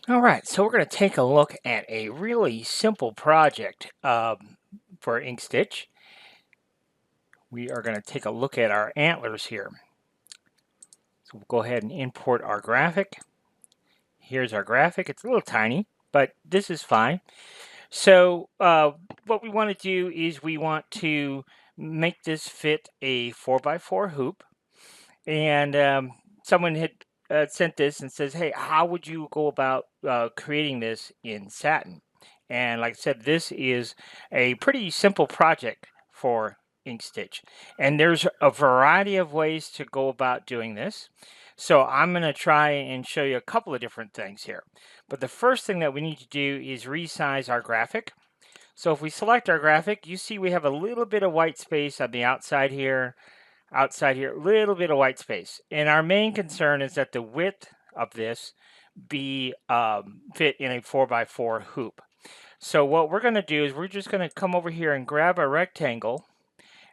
All right, so we're going to take a look at a really simple project for InkStitch. We are going to take a look at our antlers here. So we'll go ahead and import our graphic. Here's our graphic. It's a little tiny, but this is fine. So what we want to do is we want to make this fit a 4x4 hoop. And someone had sent this and says, hey, how would you go about creating this in Satin? And like I said, this is a pretty simple project for InkStitch. And there's a variety of ways to go about doing this. So I'm going to try and show you a couple of different things here. But the first thing that we need to do is resize our graphic. So if we select our graphic, you see we have a little bit of white space on the outside here, a little bit of white space. And our main concern is that the width of this be fit in a 4x4 hoop. So what we're going to do is we're just going to come over here and grab a rectangle,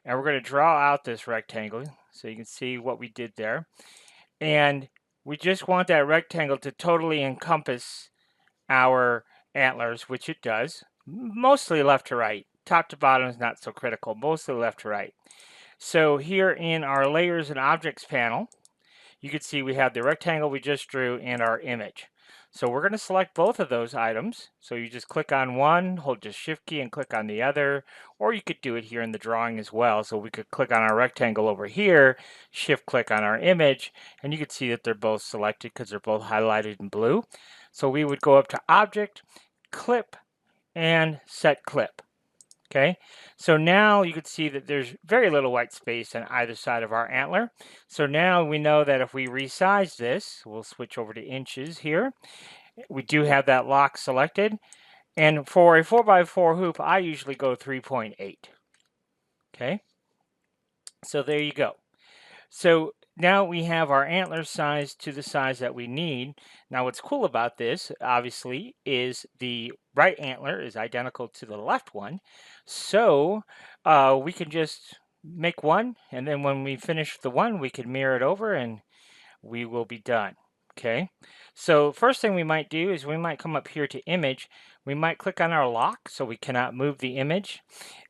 and we're going to draw out this rectangle so you can see what we did there. And we just want that rectangle to totally encompass our antlers, which it does, mostly left to right. Top to bottom is not so critical, mostly left to right. So here in our layers and objects panel, you can see we have the rectangle we just drew and our image. So we're going to select both of those items. So you just click on one, hold the shift key and click on the other, or you could do it here in the drawing as well. So we could click on our rectangle over here, shift click on our image, and you can see that they're both selected because they're both highlighted in blue. So we would go up to Object, Clip, and Set Clip. Okay, so now you can see that there's very little white space on either side of our antler. So now we know that if we resize this, we'll switch over to inches here. We do have that lock selected. And for a 4x4 hoop, I usually go 3.8. Okay, so there you go. So now we have our antler size to the size that we need. Now what's cool about this, obviously, is the right antler is identical to the left one. So we can just make one, and then when we finish the one, we can mirror it over and we will be done. Okay, so first thing we might do is we might come up here to image. We might click on our lock so we cannot move the image.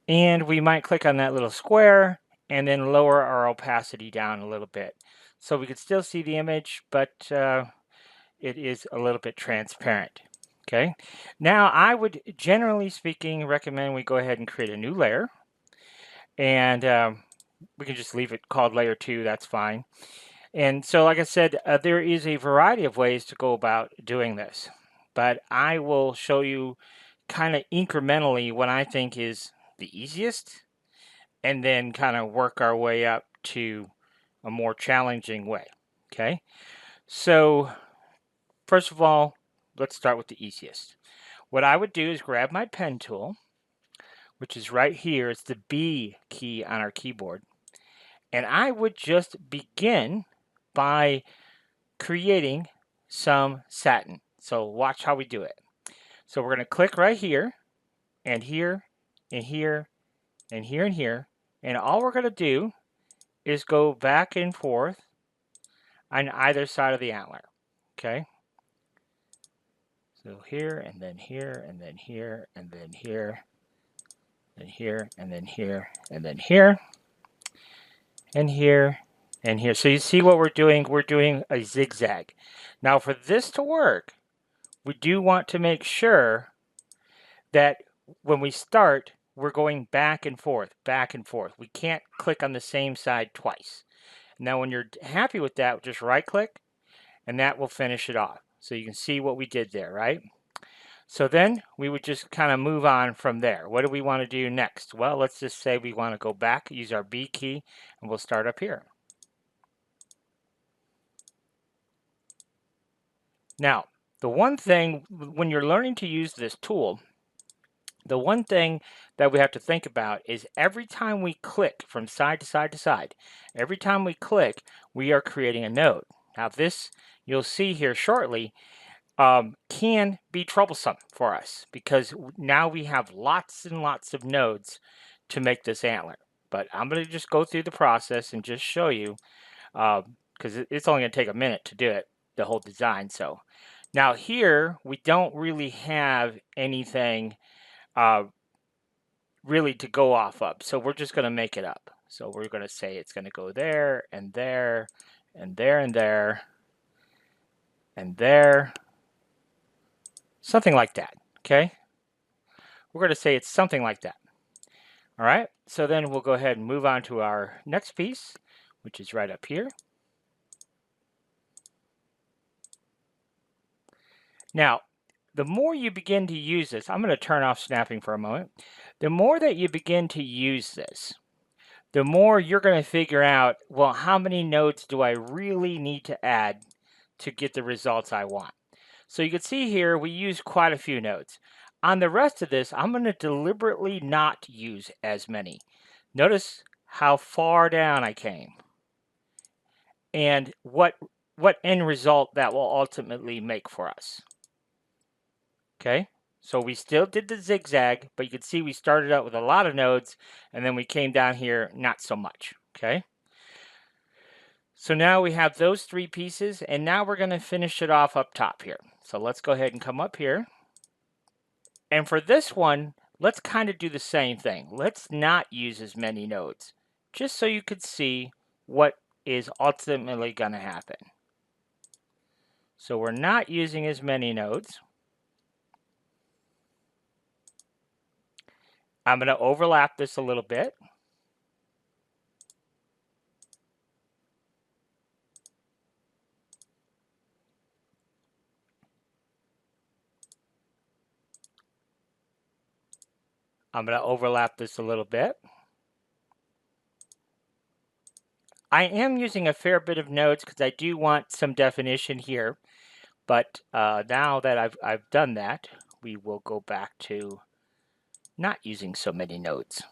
And we might click on that little square and then lower our opacity down a little bit. So we can still see the image, but it is a little bit transparent. Okay, now I would generally speaking recommend we go ahead and create a new layer. And we can just leave it called layer 2, that's fine. And so like I said, there is a variety of ways to go about doing this. But I will show you kind of incrementally what I think is the easiest, and then kind of work our way up to a more challenging way. Okay, so first of all, let's start with the easiest. What I would do is grab my pen tool, which is right here. It's the B key on our keyboard. And I would just begin by creating some satin. So watch how we do it. So we're going to click right here, and here, and here, and here, and here. And all we're going to do is go back and forth on either side of the antler. Okay? So here, and then here, and then here, and then here, and here, and then here, and then here, and here, and here. So you see what we're doing? We're doing a zigzag. Now for this to work, we do want to make sure that when we start, we're going back and forth, back and forth. We can't click on the same side twice. Now when you're happy with that, just right click, and that will finish it off. So you can see what we did there, right? So then we would just kind of move on from there. What do we want to do next? Well, let's just say we want to go back, use our B key, and we'll start up here. Now, the one thing, when you're learning to use this tool, the one thing that we have to think about is every time we click from side to side to side, every time we click, we are creating a node. Now this, you'll see here shortly, can be troublesome for us because now we have lots and lots of nodes to make this antler. But I'm going to just go through the process and just show you, because it's only going to take a minute to do it, the whole design. So Now here, we don't really have anything really to go off of, so we're just going to make it up. So we're going to say it's going to go there, and there, and there, and there, and there, something like that, okay? We're going to say it's something like that. All right, so then we'll go ahead and move on to our next piece, which is right up here. Now, the more you begin to use this, I'm going to turn off snapping for a moment. The more that you begin to use this, the more you're going to figure out, well, how many nodes do I really need to add to get the results I want? So you can see here, we use quite a few nodes. On the rest of this, I'm going to deliberately not use as many. Notice how far down I came and what end result that will ultimately make for us. Okay, so we still did the zigzag, but you can see we started out with a lot of nodes, and then we came down here not so much. Okay, so now we have those three pieces, and now we're going to finish it off up top here. So let's go ahead and come up here. And for this one, let's kind of do the same thing. Let's not use as many nodes, just so you could see what is ultimately going to happen. So we're not using as many nodes. I'm going to overlap this a little bit. I'm going to overlap this a little bit. I am using a fair bit of nodes because I do want some definition here. But now that I've done that, we will go back to not using so many nodes.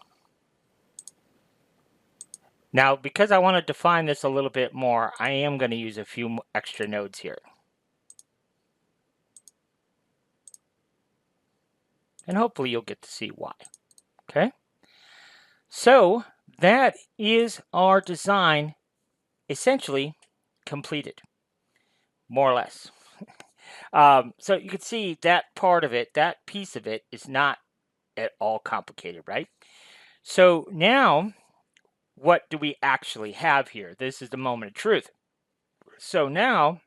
Now, because I want to define this a little bit more, I am going to use a few extra nodes here. And hopefully you'll get to see why. Okay? So that is our design essentially completed, more or less. So you can see that part of it, that piece of it is not at all complicated, right? So now, what do we actually have here? This is the moment of truth. So now,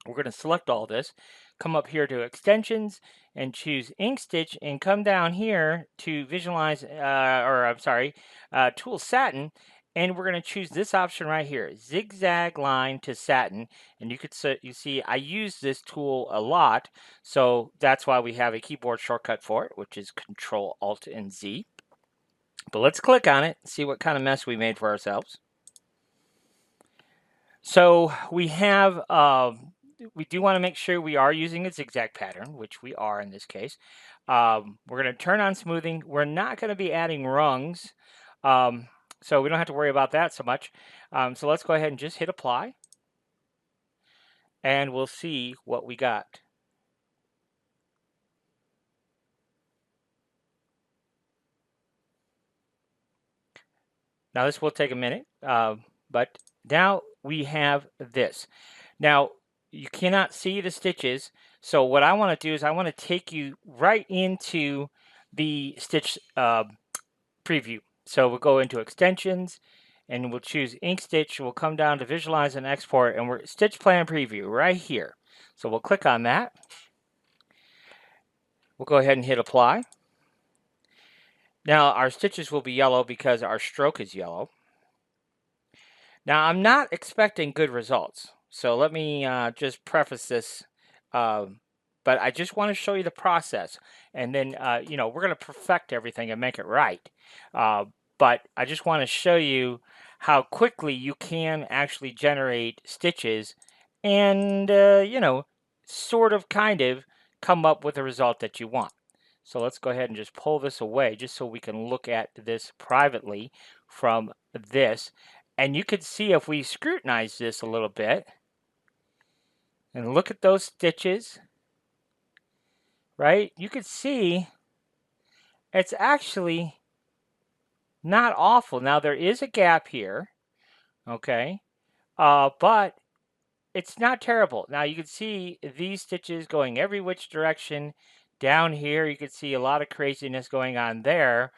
we're going to select all this, come up here to extensions, and choose InkStitch, and come down here to visualize, tool Satin, and we're going to choose this option right here, zigzag line to Satin. And you see I use this tool a lot, so that's why we have a keyboard shortcut for it, which is Control Alt and Z. But let's click on it and see what kind of mess we made for ourselves. So we have, we do want to make sure we are using a zigzag pattern, which we are in this case. We're going to turn on smoothing. We're not going to be adding rungs, so we don't have to worry about that so much. So let's go ahead and just hit apply, and we'll see what we got. Now this will take a minute, but now we have this. Now you cannot see the stitches, so what I want to do is I want to take you right into the stitch preview. So we'll go into extensions, and we'll choose InkStitch. We'll come down to visualize and export, and we're stitch plan preview right here. So we'll click on that. We'll go ahead and hit apply. Now our stitches will be yellow because our stroke is yellow. Now I'm not expecting good results, so let me just preface this, but I just want to show you the process, and then we're going to perfect everything and make it right. But I just want to show you how quickly you can actually generate stitches and sort of kind of come up with the result that you want. So let's go ahead and just pull this away just so we can look at this privately from this. And you could see if we scrutinize this a little bit and look at those stitches, right? You could see it's actually not awful. Now there is a gap here, okay? But it's not terrible. Now you can see these stitches going every which direction. Down here, you can see a lot of craziness going on there.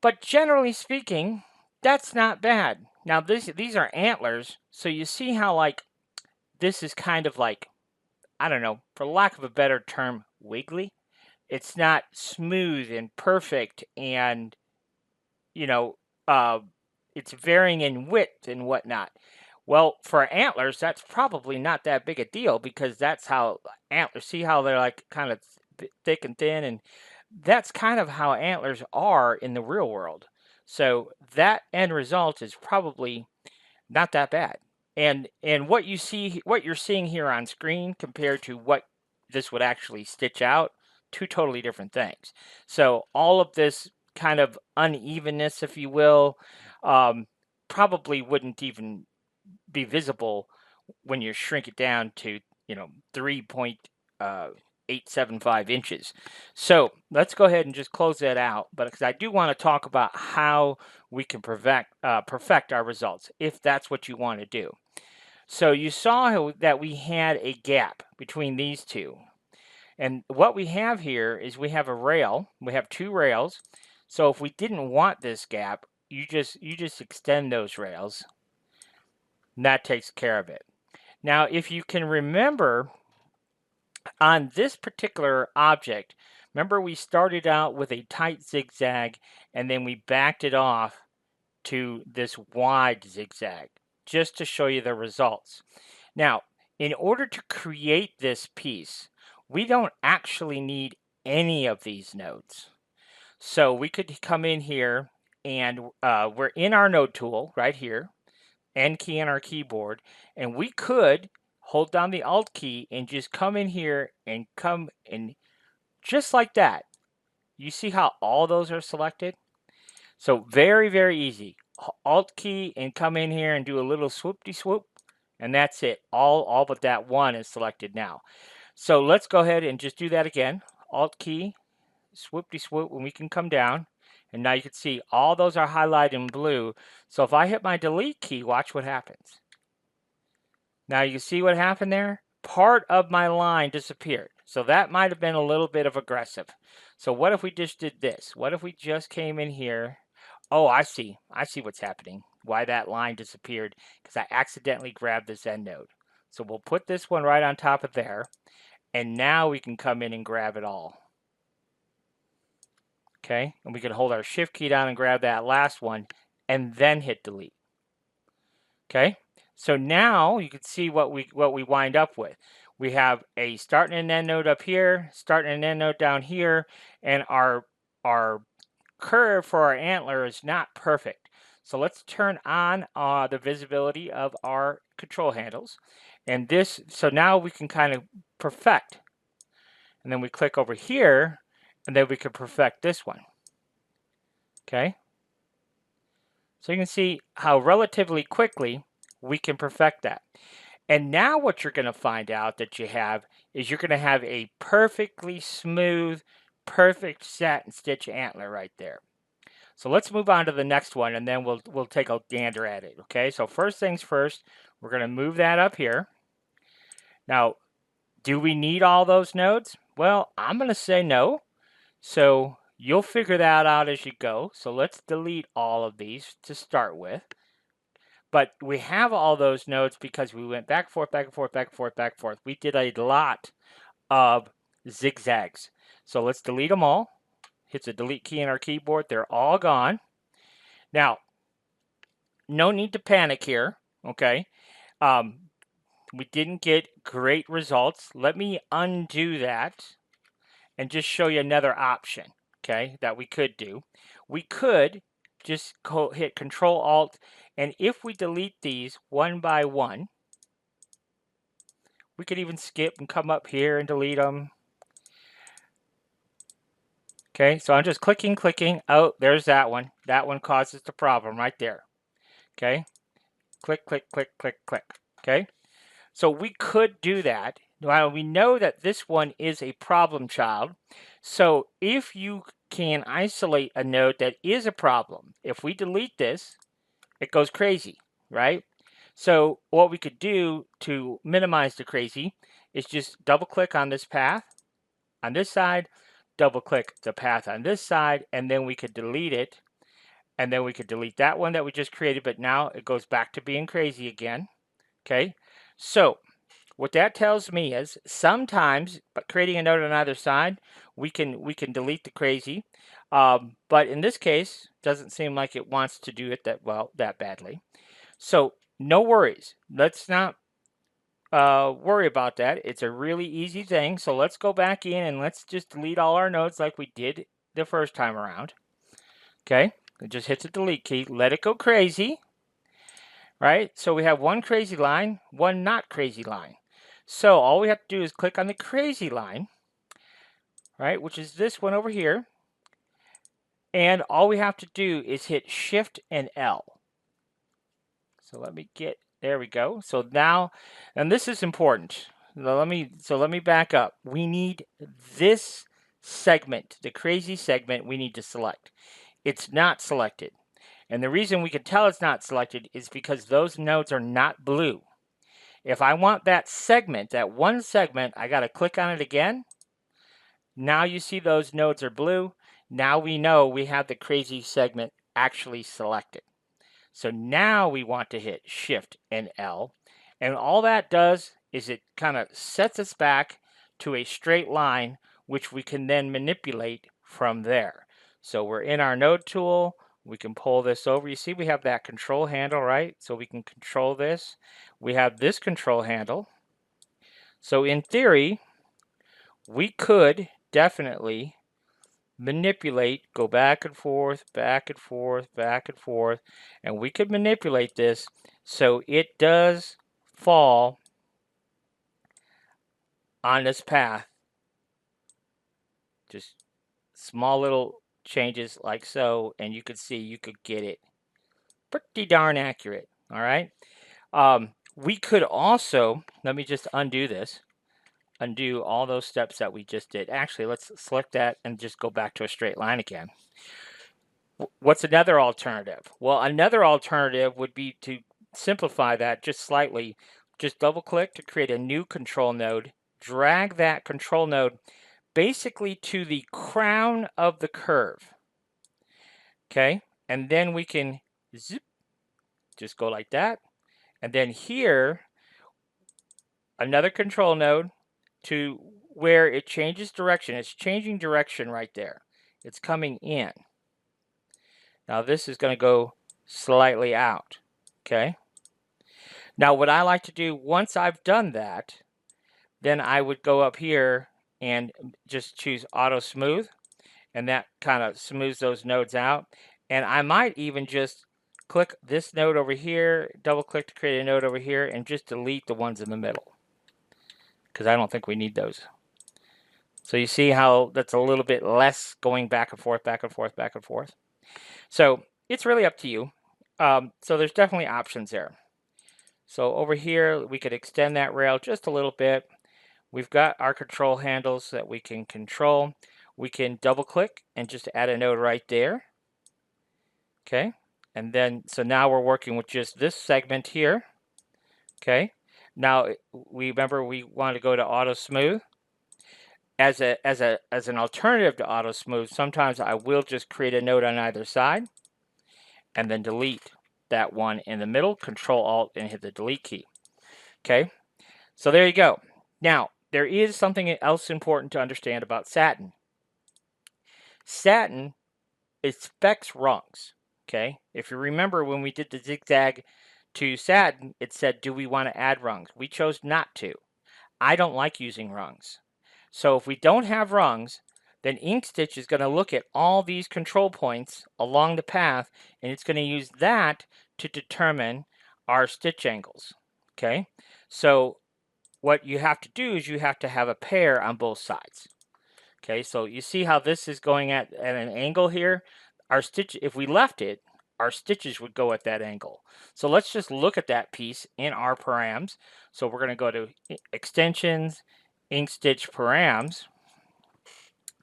But generally speaking, that's not bad. Now these are antlers, so you see how like this is kind of like, I don't know, for lack of a better term, wiggly. It's not smooth and perfect, and you know, uh, it's varying in width and whatnot. Well, for antlers, that's probably not that big a deal because that's how antlers, see how they're like kind of thick and thin, and that's kind of how antlers are in the real world. So that end result is probably not that bad. And what you're seeing here on screen compared to what this would actually stitch out, two totally different things. So all of this kind of unevenness, if you will, probably wouldn't even be visible when you shrink it down to 3.875 inches. So let's go ahead and just close that out. But because I do want to talk about how we can perfect our results, if that's what you want to do. So you saw that we had a gap between these two. And what we have here is we have a rail. We have two rails. So if we didn't want this gap, you just extend those rails. And that takes care of it. Now, if you can remember on this particular object, remember we started out with a tight zigzag and then we backed it off to this wide zigzag just to show you the results. Now, in order to create this piece, we don't actually need any of these nodes. So we could come in here and we're in our node tool right here, N key on our keyboard, and we could hold down the Alt key and just come in here and come in just like that. You see how all those are selected? So very, very easy. Alt key and come in here and do a little swoop-de-swoop, and that's it. All but that one is selected now. So let's go ahead and just do that again. Alt key, swoop-de-swoop, and we can come down. And now you can see all those are highlighted in blue. So if I hit my delete key, watch what happens. Now you see what happened there? Part of my line disappeared. So that might have been a little bit of aggressive. So what if we just did this? What if we just came in here? Oh, I see. I see what's happening. Why that line disappeared, because I accidentally grabbed this end node. So we'll put this one right on top of there. And now we can come in and grab it all. Okay, and we can hold our shift key down and grab that last one and then hit delete. Okay, so now you can see what we wind up with. We have a start and an end node up here, start and an end node down here, and our curve for our antler is not perfect. So let's turn on the visibility of our control handles. And this, so now we can kind of perfect. And then we click over here, and then we can perfect this one. Okay? So you can see how relatively quickly we can perfect that. And now what you're going to find out that you have is you're going to have a perfectly smooth, perfect satin stitch antler right there. So let's move on to the next one, and then we'll take a gander at it. Okay, so first things first, we're going to move that up here. Now, do we need all those nodes? Well, I'm going to say no. So you'll figure that out as you go. So let's delete all of these to start with. But we have all those nodes because we went back, forth, back and forth, back and forth, back and forth. We did a lot of zigzags. So let's delete them all. Hit the delete key on our keyboard. They're all gone. Now, no need to panic here, okay? We didn't get great results. Let me undo that and just show you another option, okay, that we could do. We could just hit Control-Alt, and if we delete these one by one, we could even skip and come up here and delete them. Okay, so I'm just clicking. Oh, there's that one. That one causes the problem right there. Okay, click. Okay, so we could do that. Now we know that this one is a problem child. So if you can isolate a node that is a problem, if we delete this, it goes crazy, right? So what we could do to minimize the crazy is just double click on this path on this side, double click the path on this side, and then we could delete it. And then we could delete that one that we just created, but now it goes back to being crazy again. Okay, so what that tells me is sometimes, but creating a node on either side, we can delete the crazy. But in this case, doesn't seem like it wants to do it that badly. So no worries. Let's not worry about that. It's a really easy thing. So let's go back in and let's just delete all our nodes like we did the first time around. Okay, just hit the delete key, let it go crazy. Right? So we have one crazy line, one not crazy line. So all we have to do is click on the crazy line, right, which is this one over here. And all we have to do is hit Shift and L. So let me get, there we go. So now, and this is important. Let me back up. We need this segment, the crazy segment, we need to select. It's not selected. And the reason we can tell it's not selected is because those nodes are not blue. If I want that segment, that one segment, I got to click on it again. Now you see those nodes are blue. Now we know we have the crazy segment actually selected. So now we want to hit Shift and L. And all that does is it kind of sets us back to a straight line, which we can then manipulate from there. So we're in our node tool. We can pull this over. You see we have that control handle, right? So we can control this. We have this control handle. So in theory, we could definitely manipulate, go back and forth, back and forth, back and forth, and we could manipulate this so it does fall on this path. Just small little changes like so, and you could see you could get it pretty darn accurate. All right. We could also, let me just undo this. Undo all those steps that we just did. Actually, let's select that and just go back to a straight line again. What's another alternative? Well, another alternative would be to simplify that just slightly. Just double click to create a new control node, drag that control node basically to the crown of the curve. Okay, and then we can zip, just go like that. And then here, another control node to where it changes direction. It's changing direction right there. It's coming in. Now this is going to go slightly out. Okay. Now what I like to do once I've done that, then I would go up here and just choose auto smooth, and that kind of smooths those nodes out. And I might even just click this node over here, double click to create a node over here, and just delete the ones in the middle, because I don't think we need those. So you see how that's a little bit less going back and forth, back and forth, back and forth. So it's really up to you. So there's definitely options there. So over here, we could extend that rail just a little bit. We've got our control handles that we can control. We can double click and just add a node right there. Okay. And then, so now we're working with just this segment here. Okay. Now, remember we want to go to auto smooth. As an alternative to auto smooth, sometimes I will just create a node on either side and then delete that one in the middle, Control Alt and hit the delete key. Okay, so there you go. Now, there is something else important to understand about Satin. Satin expects rungs. Okay, if you remember when we did the zigzag to Satin, it said, do we want to add rungs? We chose not to. I don't like using rungs. So if we don't have rungs, then InkStitch is going to look at all these control points along the path, and it's going to use that to determine our stitch angles. Okay, so what you have to do is you have to have a pair on both sides. Okay, so you see how this is going at an angle here? Our stitch, if we left it, our stitches would go at that angle. So let's just look at that piece in our params. So we're going to go to Extensions, InkStitch Params,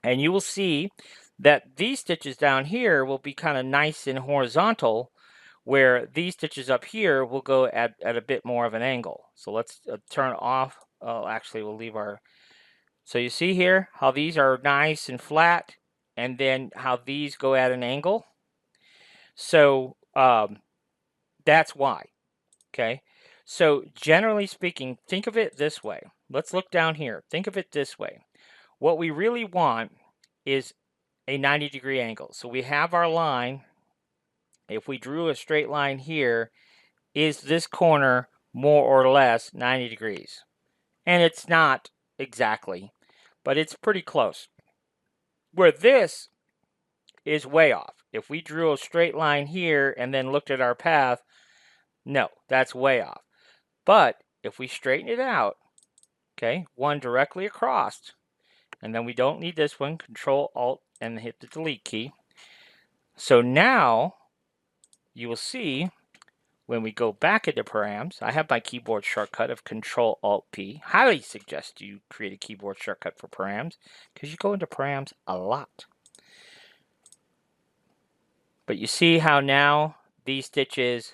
and you will see that these stitches down here will be kind of nice and horizontal, where these stitches up here will go at a bit more of an angle. So let's turn off. Actually, we'll leave our. So you see here how these are nice and flat, and then how these go at an angle. So that's why. Okay. So generally speaking, think of it this way. Let's look down here. Think of it this way. What we really want is a 90-degree angle. So we have our line. If we drew a straight line here, is this corner more or less 90 degrees? And it's not exactly, but it's pretty close. Where this is way off. If we drew a straight line here and then looked at our path, no, that's way off. But if we straighten it out, okay, one directly across, and then we don't need this one, Control Alt and hit the delete key. So now you will see when we go back into params, I have my keyboard shortcut of Control Alt P. Highly suggest you create a keyboard shortcut for params because you go into params a lot. But you see how now these stitches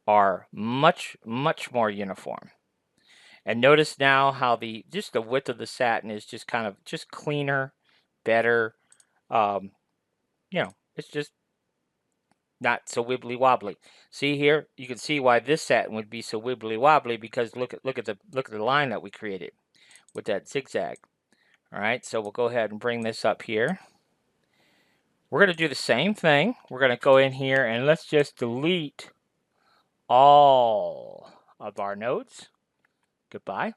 are much more uniform. And notice now how just the width of the satin is just kind of cleaner, better. You know, it's just not so wibbly wobbly. See here, you can see why this satin would be so wibbly wobbly because look at the line that we created with that zigzag. All right, so we'll go ahead and bring this up here. We're going to do the same thing. We're going to go in here and let's just delete all of our nodes. Goodbye.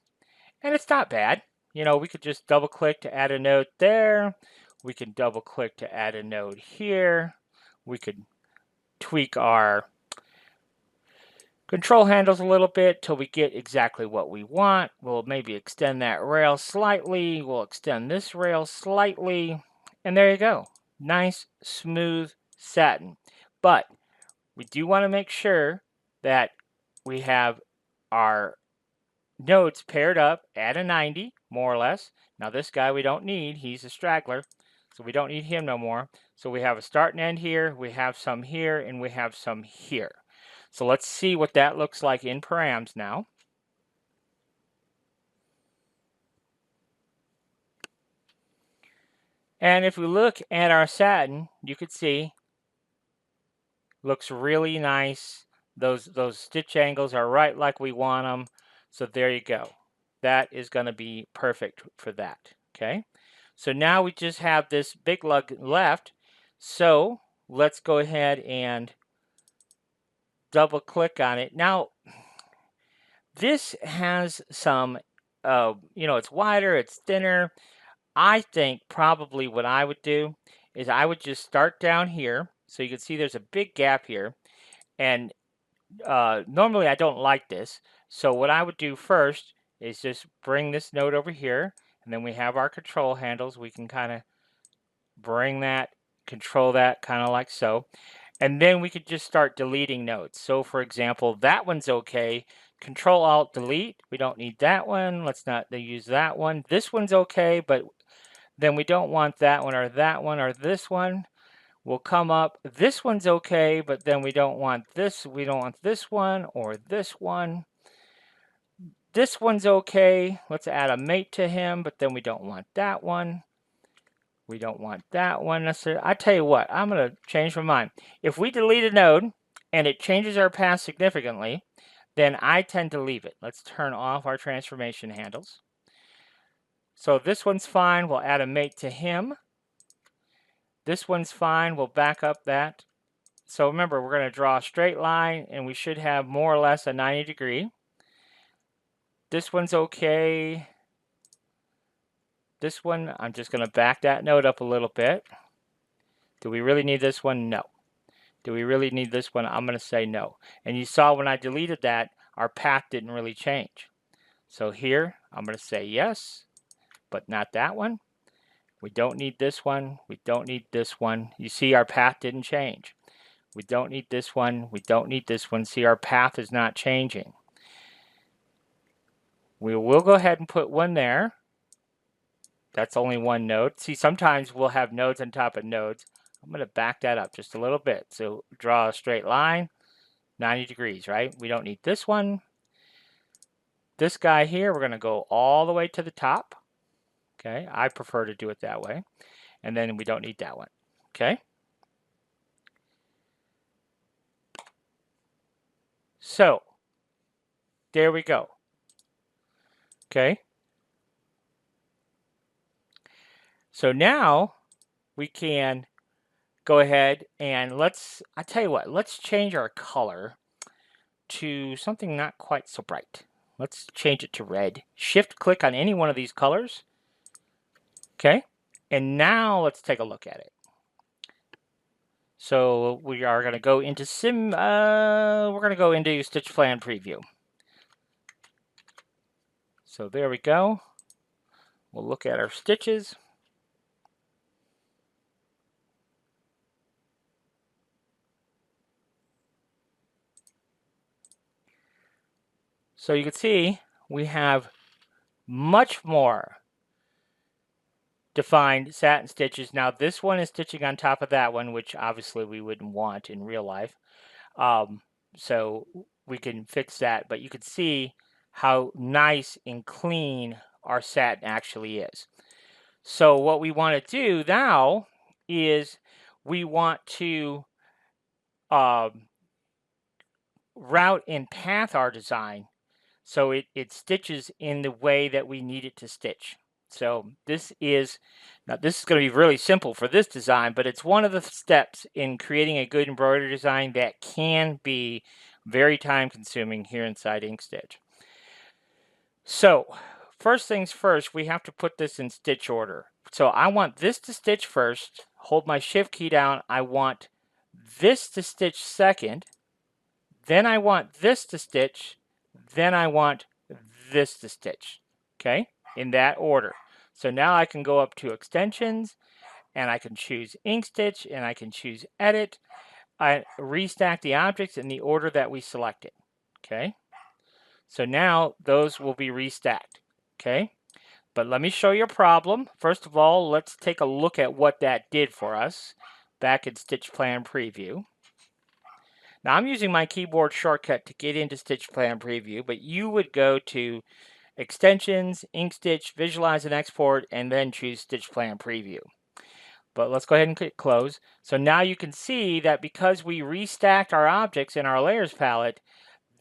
And it's not bad. You know, we could just double click to add a node there. We can double click to add a node here. We could tweak our control handles a little bit till we get exactly what we want. We'll maybe extend that rail slightly. We'll extend this rail slightly. And there you go. Nice, smooth satin. But we do want to make sure that we have our nodes paired up at a 90, more or less. Now this guy we don't need. He's a straggler. So we don't need him no more. So we have a start and end here. We have some here and we have some here. So let's see what that looks like in params now. And if we look at our satin, you could see looks really nice. Those stitch angles are right like we want them. So there you go. That is going to be perfect for that. Okay. So now we just have this big lug left. So let's go ahead and double click on it. Now, this has some, you know, it's wider, it's thinner. I think probably what I would do is I would just start down here. So you can see there's a big gap here. And normally I don't like this. So what I would do first is just bring this node over here. And then we have our control handles. We can kind of bring that, control that kind of like so. And then we could just start deleting nodes. So for example, that one's okay. Control Alt Delete. We don't need that one. Let's not use that one. This one's okay, but then we don't want that one or this one. We'll come up. This one's okay, but then we don't want this. We don't want this one or this one. This one's okay. Let's add a mate to him, but then we don't want that one. We don't want that one necessarily. I tell you what, I'm going to change my mind. If we delete a node and it changes our path significantly, then I tend to leave it. Let's turn off our transformation handles. So this one's fine. We'll add a mate to him. This one's fine. We'll back up that. So remember, we're going to draw a straight line, and we should have more or less a 90 degree. This one's okay. This one, I'm just going to back that node up a little bit. Do we really need this one? No. Do we really need this one? I'm going to say no. And you saw when I deleted that, our path didn't really change. So here, I'm going to say yes, but not that one. We don't need this one. We don't need this one. You see our path didn't change. We don't need this one. We don't need this one. See, our path is not changing. We will go ahead and put one there. That's only one node. See, sometimes we'll have nodes on top of nodes. I'm going to back that up just a little bit. So draw a straight line. 90 degrees, right? We don't need this one. This guy here, we're going to go all the way to the top. Okay, I prefer to do it that way. And then we don't need that one. Okay. So, there we go. Okay. So now we can go ahead and I tell you what, let's change our color to something not quite so bright. Let's change it to red. Shift click on any one of these colors. Okay. And now let's take a look at it. So we are going to go into we're going to go into Stitch Plan Preview. So there we go. We'll look at our stitches. So you can see we have much more defined satin stitches. Now this one is stitching on top of that one, which obviously we wouldn't want in real life. So we can fix that, but you can see how nice and clean our satin actually is. So what we want to do now is we want to route and path our design so it stitches in the way that we need it to stitch. So this is going to be really simple for this design, but it's one of the steps in creating a good embroidery design that can be very time consuming here inside InkStitch. So first things first, we have to put this in stitch order. So I want this to stitch first, hold my shift key down. I want this to stitch second, then I want this to stitch, then I want this to stitch, okay, in that order. So now I can go up to extensions and I can choose InkStitch and I can choose edit. I restack the objects in the order that we selected, okay. So now those will be restacked, okay. But let me show you a problem. First of all, let's take a look at what that did for us back in Stitch Plan Preview. Now I'm using my keyboard shortcut to get into Stitch Plan Preview, but you would go to Extensions, InkStitch, Visualize and Export, and then choose Stitch Plan Preview. But let's go ahead and click Close. So now you can see that because we restacked our objects in our Layers palette,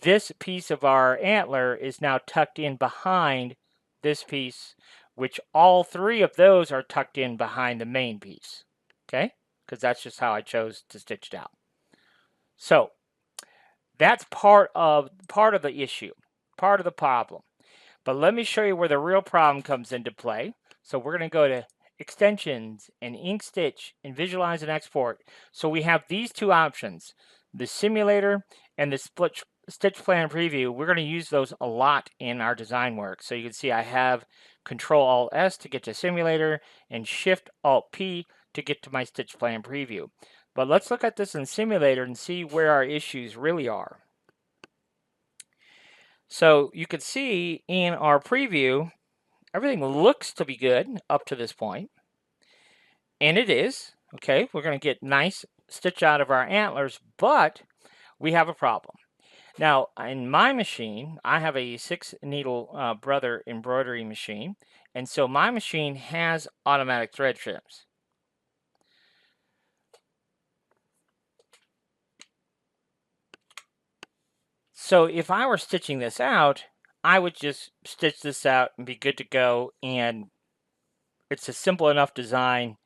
this piece of our antler is now tucked in behind this piece, which all three of those are tucked in behind the main piece. Okay? Because that's just how I chose to stitch it out. So that's part of the issue, part of the problem. But let me show you where the real problem comes into play. So we're going to go to Extensions and InkStitch and Visualize and Export. So we have these two options, the simulator and the Stitch Plan Preview. We're going to use those a lot in our design work. So you can see I have Control-Alt-S to get to simulator and Shift-Alt-P to get to my Stitch Plan Preview. But let's look at this in simulator and see where our issues really are. So you can see in our preview, everything looks to be good up to this point. And it is. Okay, we're going to get nice stitch out of our antlers, but we have a problem. Now, in my machine, I have a 6-needle Brother embroidery machine. And so my machine has automatic thread trims. So if I were stitching this out, I would just stitch this out and be good to go. And it's a simple enough design.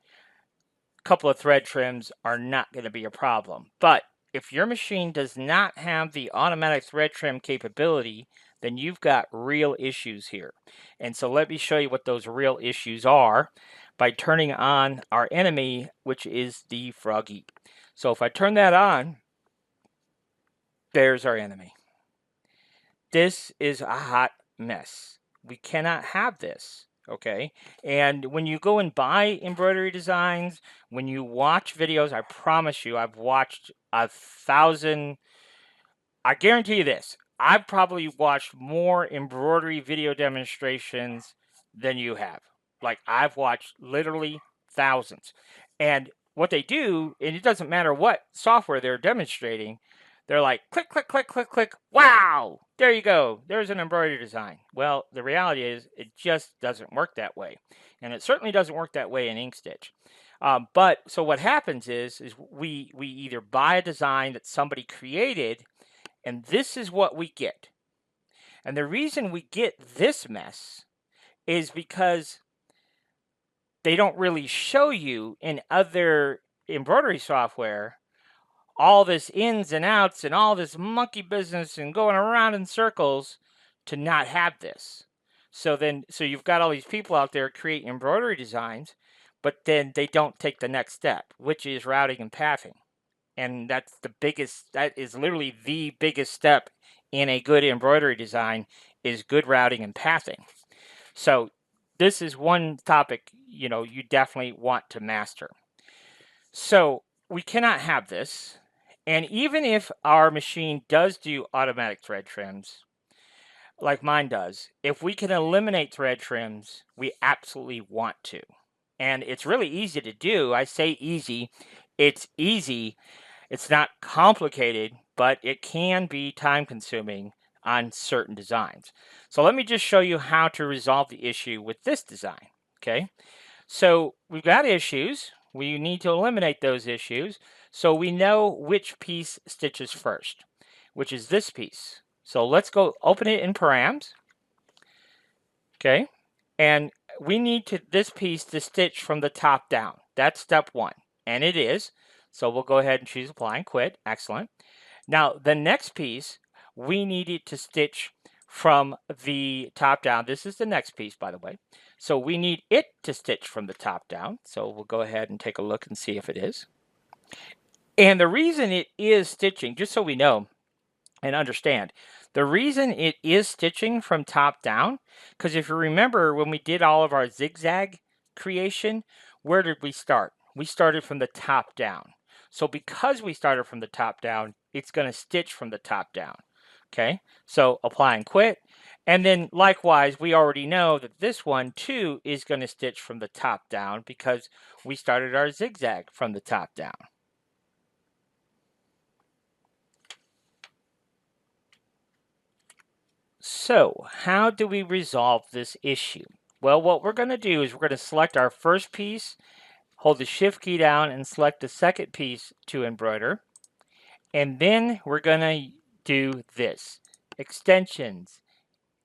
A couple of thread trims are not going to be a problem. But if your machine does not have the automatic thread trim capability, then you've got real issues here. And so let me show you what those real issues are by turning on our enemy, which is the froggy. So if I turn that on, there's our enemy. This is a hot mess. We cannot have this, okay? And when you go and buy embroidery designs, when you watch videos, I promise you, I've watched 1,000, I guarantee you this, I've probably watched more embroidery video demonstrations than you have. Like, I've watched literally thousands. And what they do, and it doesn't matter what software they're demonstrating, They're like, click, click, click, click, click. Wow, there you go. There's an embroidery design. Well, the reality is it just doesn't work that way. And it certainly doesn't work that way in InkStitch. But so what happens is we either buy a design that somebody created, and this is what we get. And the reason we get this mess is because they don't really show you in other embroidery software all this ins and outs and all this monkey business and going around in circles to not have this. So you've got all these people out there creating embroidery designs, but then they don't take the next step, which is routing and pathing. And that is literally the biggest step in a good embroidery design is good routing and pathing. So this is one topic, you definitely want to master. So we cannot have this. And even if our machine does do automatic thread trims, like mine does, if we can eliminate thread trims, we absolutely want to. And it's really easy to do. I say easy. It's easy. It's not complicated, but it can be time consuming on certain designs. So let me just show you how to resolve the issue with this design. Okay. So we've got issues. We need to eliminate those issues so we know which piece stitches first, which is this piece. So let's go open it in params. Okay. And we need this piece to stitch from the top down. That's step one. And it is. So we'll go ahead and choose apply and quit. Excellent. Now the next piece, we need it to stitch from the top down. This is the next piece, by the way. So we need it to stitch from the top down. So we'll go ahead and take a look and see if it is. And the reason it is stitching, just so we know and understand, the reason it is stitching from top down, because if you remember when we did all of our zigzag creation, where did we start? We started from the top down. So because we started from the top down, it's going to stitch from the top down. Okay, so apply and quit. And then likewise, we already know that this one too is going to stitch from the top down because we started our zigzag from the top down. So how do we resolve this issue? Well, what we're going to do is we're going to select our first piece, hold the shift key down and select the second piece to embroider. And then we're going to do this. Extensions,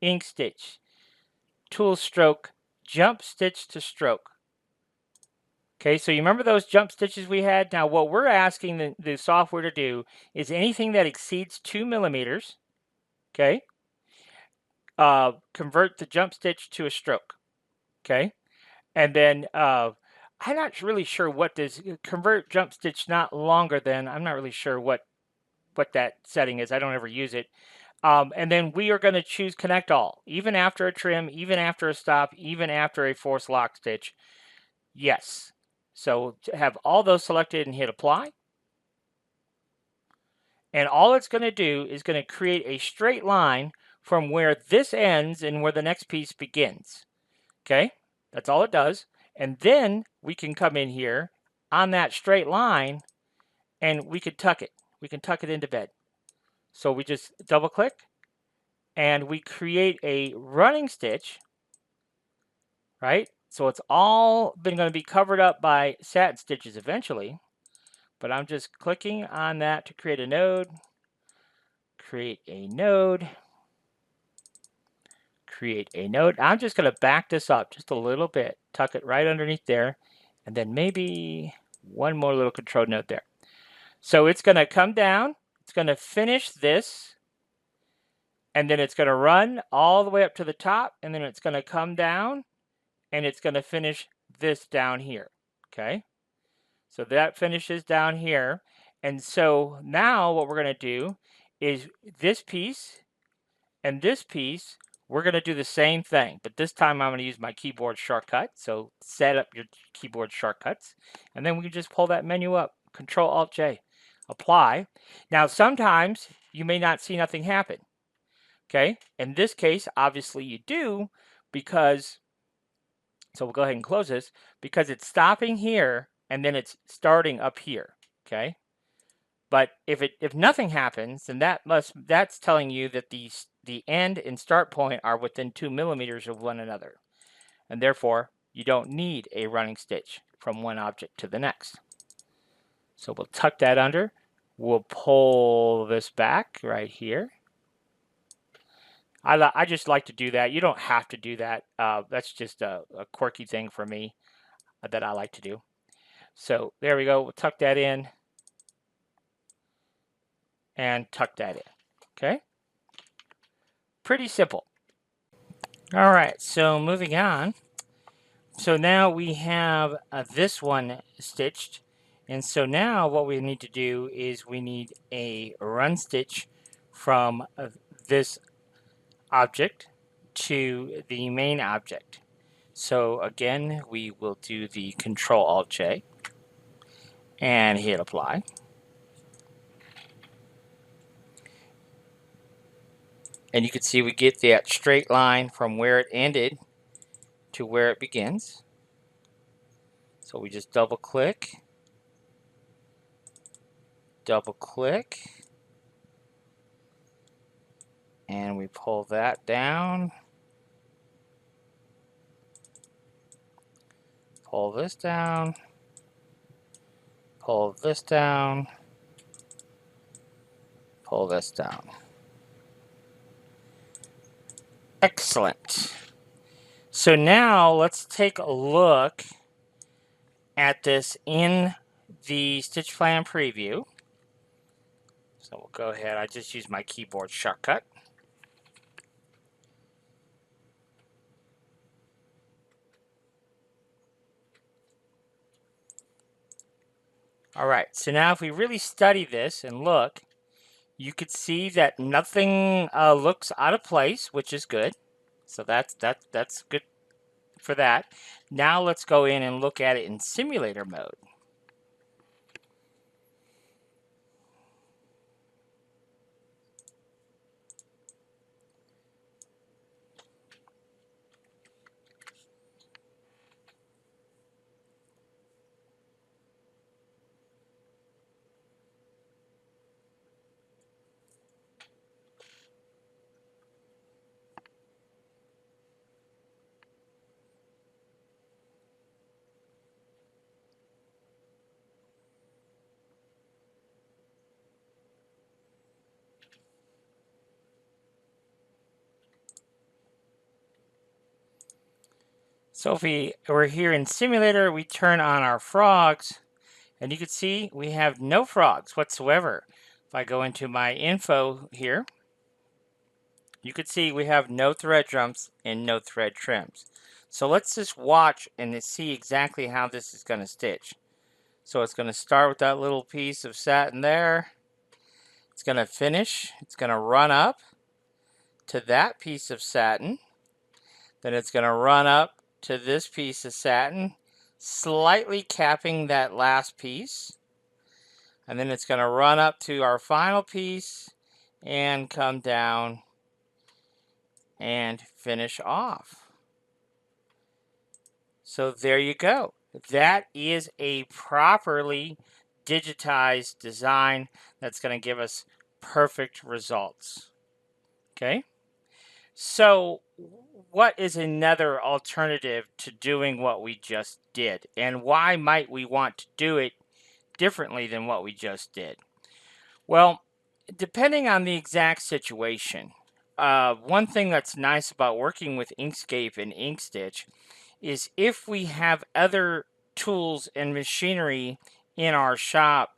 InkStitch, tool stroke, jump stitch to stroke. Okay, so you remember those jump stitches we had? Now what we're asking the software to do is anything that exceeds 2 millimeters, okay, convert the jump stitch to a stroke, okay? And then I'm not really sure what this, convert jump stitch not longer than, I'm not really sure what that setting is. I don't ever use it. And then we are going to choose connect all, even after a trim, even after a stop, even after a forced lock stitch. Yes. So have all those selected and hit apply. And all it's going to do is going to create a straight line from where this ends and where the next piece begins. Okay, that's all it does. And then we can come in here on that straight line and we can tuck it. We can tuck it into bed. So we just double click and we create a running stitch, right? So it's all been going to be covered up by satin stitches eventually, but I'm just clicking on that to create a node, create a node, create a node. I'm just going to back this up just a little bit, tuck it right underneath there, and then maybe one more little control node there. So it's going to come down, it's going to finish this, and then it's going to run all the way up to the top, and then it's going to come down, and it's going to finish this down here, okay? So that finishes down here, and so now what we're going to do is this piece and this piece, we're going to do the same thing, but this time I'm going to use my keyboard shortcut. So set up your keyboard shortcuts, and then we can just pull that menu up, Control-Alt-J, apply. Now, sometimes you may not see nothing happen, okay? In this case, obviously you do, because, so we'll go ahead and close this, because it's stopping here, and then it's starting up here, okay? But if nothing happens, then that's telling you that the end and start point are within 2 millimeters of one another, and therefore you don't need a running stitch from one object to the next. So we'll tuck that under. We'll pull this back right here. I just like to do that. You don't have to do that. That's just a quirky thing for me that I like to do. So there we go. We'll tuck that in and tuck that in. Okay? Pretty simple. All right, so moving on. So now we have this one stitched. And so now what we need to do is we need a run stitch from this object to the main object. So again, we will do the Control-Alt-J and hit apply. And you can see we get that straight line from where it ended to where it begins. So we just double click, and we pull that down, pull this down, pull this down, pull this down. Excellent. So now let's take a look at this in the stitch plan preview. So we'll go ahead. I just use my keyboard shortcut. All right, so now if we really study this and look, you could see that nothing looks out of place, which is good. So that's good for that. Now let's go in and look at it in simulator mode. So if we're here in simulator, we turn on our frogs, and you can see we have no frogs whatsoever. If I go into my info here, you can see we have no thread jumps and no thread trims. So let's just watch and see exactly how this is going to stitch. So it's going to start with that little piece of satin there. It's going to finish. It's going to run up to that piece of satin. Then it's going to run up to this piece of satin, slightly capping that last piece. And then it's going to run up to our final piece and come down and finish off. So there you go. That is a properly digitized design that's going to give us perfect results. Okay? So what is another alternative to doing what we just did? And why might we want to do it differently than what we just did? Well, depending on the exact situation, one thing that's nice about working with InkScape and InkStitch is if we have other tools and machinery in our shop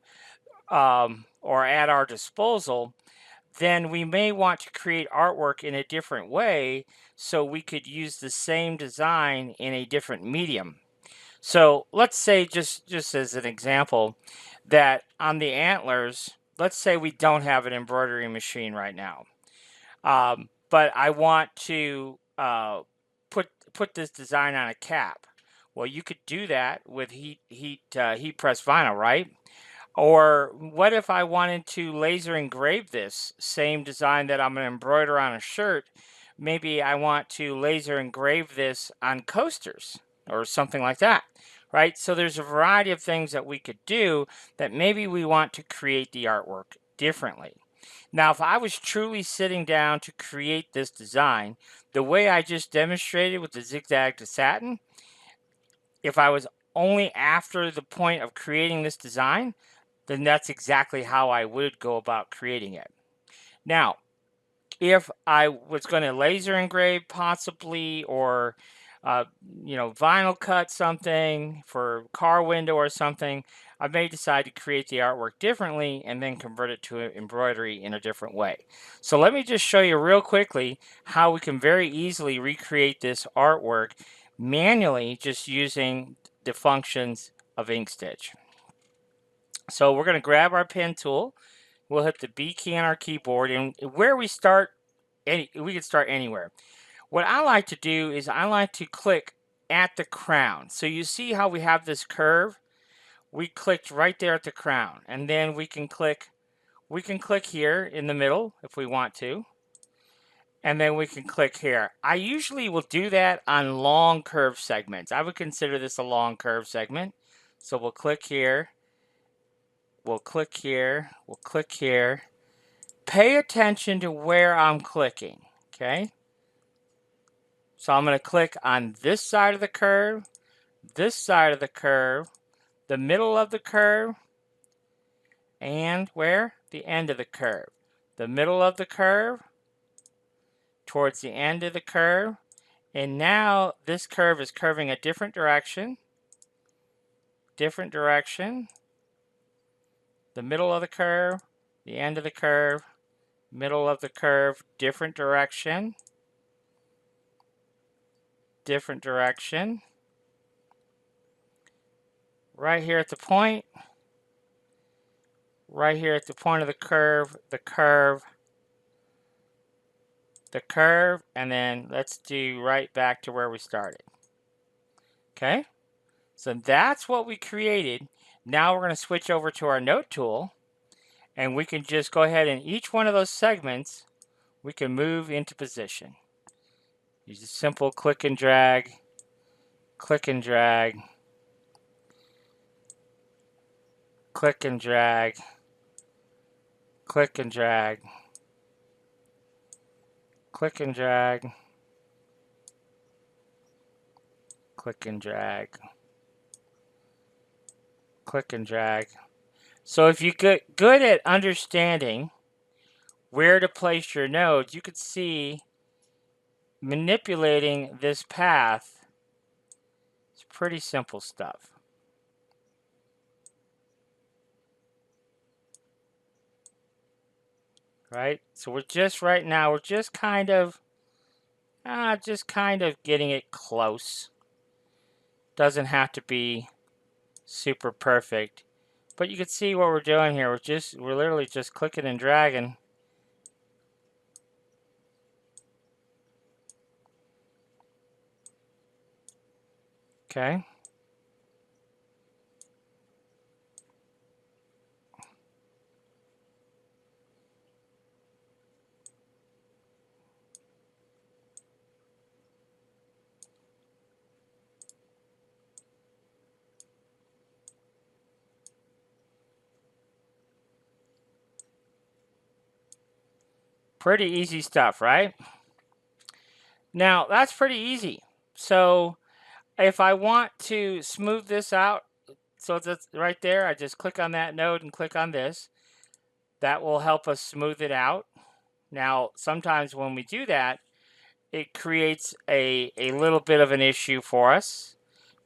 or at our disposal, then we may want to create artwork in a different way so we could use the same design in a different medium. So let's say, just as an example, that on the antlers, let's say we don't have an embroidery machine right now, but I want to put this design on a cap. Well, you could do that with heat press vinyl, right? Or what if I wanted to laser engrave this same design that I'm going to embroider on a shirt? Maybe I want to laser engrave this on coasters or something like that. right? So there's a variety of things that we could do that maybe we want to create the artwork differently. Now, if I was truly sitting down to create this design, the way I just demonstrated with the zigzag to satin, if I was only after the point of creating this design, then that's exactly how I would go about creating it. Now, if I was going to laser engrave possibly, or vinyl cut something for car window or something, I may decide to create the artwork differently and then convert it to embroidery in a different way. So let me just show you real quickly how we can very easily recreate this artwork manually just using the functions of InkStitch. So we're going to grab our pen tool. We'll hit the B key on our keyboard, and where we start, we can start anywhere. What I like to do is I like to click at the crown. So you see how we have this curve? We clicked right there at the crown, and then we can click here in the middle if we want to, and then we can click here. I usually will do that on long curve segments. I would consider this a long curve segment. So we'll click here, we'll click here, we'll click here. Pay attention to where I'm clicking, okay? So I'm going to click on this side of the curve, this side of the curve, the middle of the curve, and where? The end of the curve. The middle of the curve, towards the end of the curve, and now this curve is curving a different direction, the middle of the curve, the end of the curve, middle of the curve, different direction, right here at the point, right here at the point of the curve, the curve, and then let's do right back to where we started. Okay, so that's what we created. Now we're going to switch over to our note tool, and we can just go ahead and each one of those segments we can move into position. Use a simple click and drag, click and drag, click and drag, click and drag, click and drag, click and drag, click and drag. So if you get good at understanding where to place your nodes, you could see manipulating this path. It's pretty simple stuff. Right? So we're just right now, we're just kind of getting it close. Doesn't have to be super perfect. But you can see what we're doing here. We're literally just clicking and dragging. Okay. Pretty easy stuff, right? Now, that's pretty easy. So if I want to smooth this out, so that's right there, I just click on that node and click on this. That will help us smooth it out. Now, sometimes when we do that, it creates a little bit of an issue for us,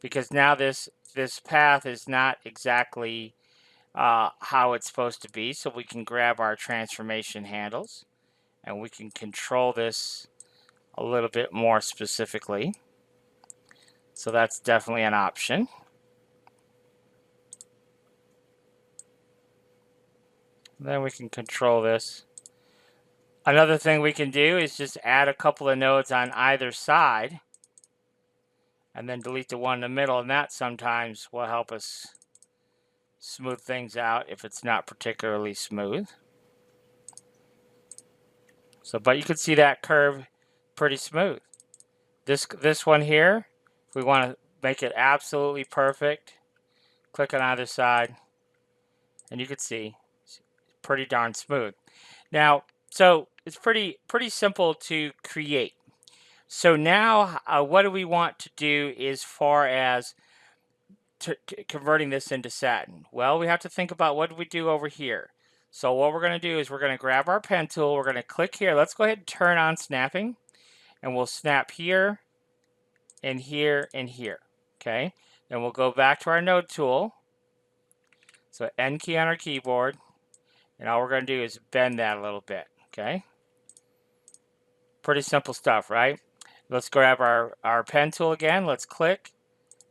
because now this path is not exactly how it's supposed to be. So we can grab our transformation handles and we can control this a little bit more specifically. So that's definitely an option. Then we can control this. Another thing we can do is just add a couple of nodes on either side and then delete the one in the middle, and that sometimes will help us smooth things out if it's not particularly smooth. So, but you can see that curve pretty smooth. This one here, if we want to make it absolutely perfect. Click on either side, and you can see it's pretty darn smooth. Now, so it's pretty simple to create. So now, what do we want to do as far as converting this into satin? Well, we have to think about what do we do over here. So what we're going to do is we're going to grab our pen tool. We're going to click here. Let's go ahead and turn on snapping, and we'll snap here and here and here. Okay. Then we'll go back to our node tool. So N key on our keyboard, and all we're going to do is bend that a little bit. Okay. Pretty simple stuff, right? Let's grab our pen tool again. Let's click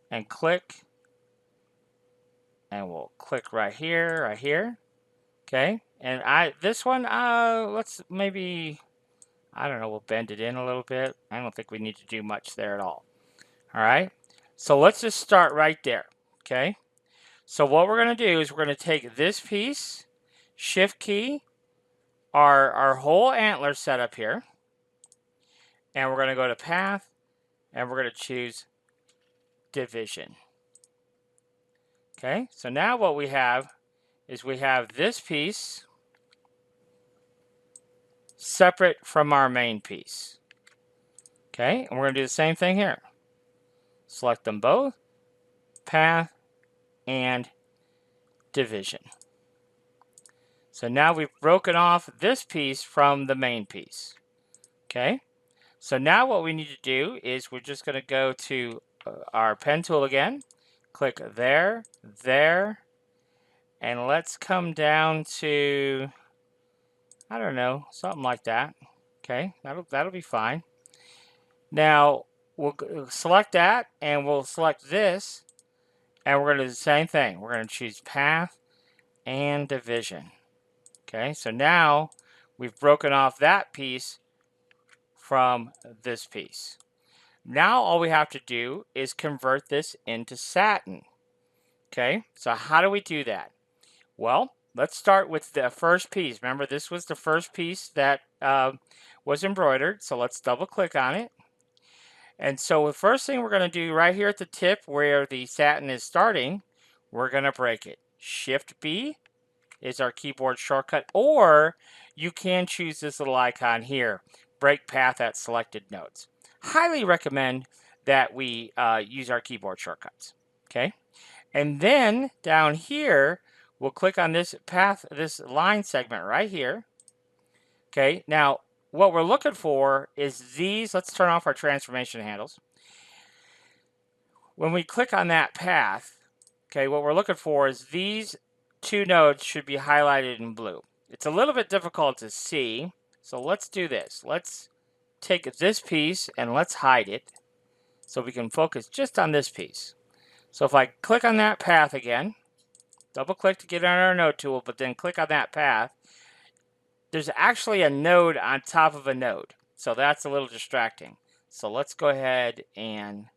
and click, and we'll click right here. Okay, and this one, let's maybe, I don't know, we'll bend it in a little bit. I don't think we need to do much there at all. All right, so let's just start right there. Okay, so what we're going to do is we're going to take this piece, shift key, our whole antler setup here, and we're going to go to path, and we're going to choose division. Okay, so now what we have is we have this piece separate from our main piece. Okay, and we're going to do the same thing here. Select them both, path, and division. So now we've broken off this piece from the main piece. Okay, so now what we need to do is we're just going to go to our pen tool again, click there, and let's come down to, I don't know, something like that. Okay, that'll be fine. Now we'll select that, and we'll select this, and we're going to do the same thing. We're going to choose path and division. Okay, so now we've broken off that piece from this piece. Now all we have to do is convert this into satin. Okay, so how do we do that? Well, let's start with the first piece. Remember, this was the first piece that was embroidered, so let's double click on it. And so the first thing we're going to do right here at the tip where the satin is starting, we're going to break it. Shift B is our keyboard shortcut, or you can choose this little icon here, break path at selected nodes. Highly recommend that we use our keyboard shortcuts. Okay, and then down here we'll click on this path, this line segment right here. Okay, now what we're looking for is these. Let's turn off our transformation handles. When we click on that path, okay, what we're looking for is these two nodes should be highlighted in blue. It's a little bit difficult to see, so let's do this. Let's take this piece and let's hide it so we can focus just on this piece. So if I click on that path again, double click to get on our node tool, but then click on that path, there's actually a node on top of a node, so that's a little distracting. So let's go ahead and